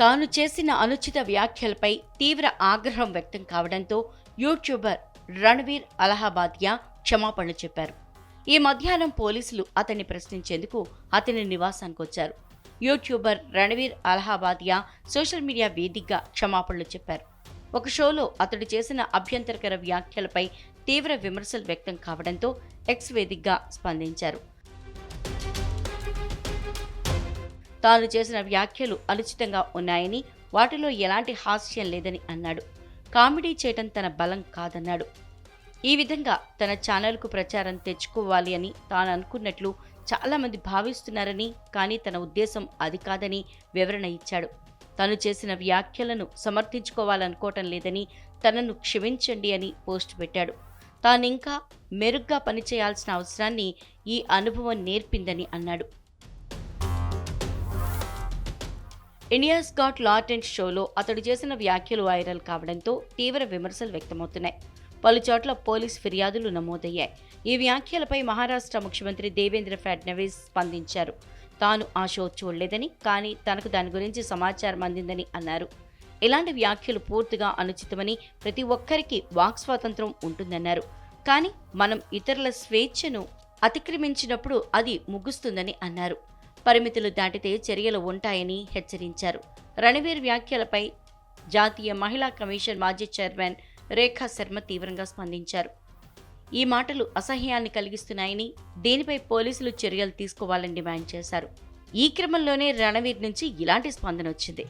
తాను చేసిన అనుచిత వ్యాఖ్యలపై తీవ్ర ఆగ్రహం వ్యక్తం కావడంతో యూట్యూబర్ రణవీర్ అలహాబాదియా క్షమాపణలు చెప్పారు. ఈ మధ్యాహ్నం పోలీసులు అతన్ని ప్రశ్నించేందుకు అతని నివాసానికి వచ్చారు. యూట్యూబర్ రణవీర్ అలహాబాదియా సోషల్ మీడియా వేదికగా క్షమాపణలు చెప్పారు. ఒక షోలో అతడు చేసిన అభ్యంతరకర వ్యాఖ్యలపై తీవ్ర విమర్శలు వ్యక్తం కావడంతో ఎక్స్ వేదికగా స్పందించారు. తాను చేసిన వ్యాఖ్యలు అనుచితంగా ఉన్నాయని, వాటిలో ఎలాంటి హాస్యం లేదని అన్నాడు. కామెడీ చేయటం తన బలం కాదన్నాడు. ఈ విధంగా తన ఛానల్కు ప్రచారం తెచ్చుకోవాలి అని తాను అనుకున్నట్లు చాలామంది భావిస్తున్నారని, కానీ తన ఉద్దేశం అది కాదని వివరణ ఇచ్చాడు. తాను చేసిన వ్యాఖ్యలను సమర్థించుకోవాలనుకోవటం లేదని, తనను క్షమించండి అని పోస్ట్ పెట్టాడు. తానింకా మెరుగ్గా పనిచేయాల్సిన అవసరాన్ని ఈ అనుభవం నేర్పిందని అన్నాడు. ఇండియాస్ గాట్ టాలెంట్ షోలో అతడు చేసిన వ్యాఖ్యలు వైరల్ కావడంతో తీవ్ర విమర్శలు వ్యక్తమవుతున్నాయి. పలుచోట్ల పోలీస్ ఫిర్యాదులు నమోదయ్యాయి. ఈ వ్యాఖ్యలపై మహారాష్ట్ర ముఖ్యమంత్రి దేవేంద్ర ఫడ్నవీస్ స్పందించారు. తాను ఆ షో చూడలేదని, కానీ తనకు దాని గురించి సమాచారం అందిందని అన్నారు. ఇలాంటి వ్యాఖ్యలు పూర్తిగా అనుచితమని, ప్రతి ఒక్కరికి వాక్ స్వాతంత్రం ఉంటుందన్నారు. కానీ మనం ఇతరుల స్వేచ్ఛను అతిక్రమించినప్పుడు అది ముగుస్తుందని అన్నారు. పరిమితులు దాటితే చర్యలు ఉంటాయని హెచ్చరించారు. రణవీర్ వ్యాఖ్యలపై జాతీయ మహిళా కమిషన్ మాజీ చైర్మన్ రేఖా శర్మ తీవ్రంగా స్పందించారు. ఈ మాటలు అసహ్యాన్ని కలిగిస్తున్నాయని, దీనిపై పోలీసులు చర్యలు తీసుకోవాలని డిమాండ్ చేశారు. ఈ క్రమంలోనే రణవీర్ నుంచి ఇలాంటి స్పందన వచ్చింది.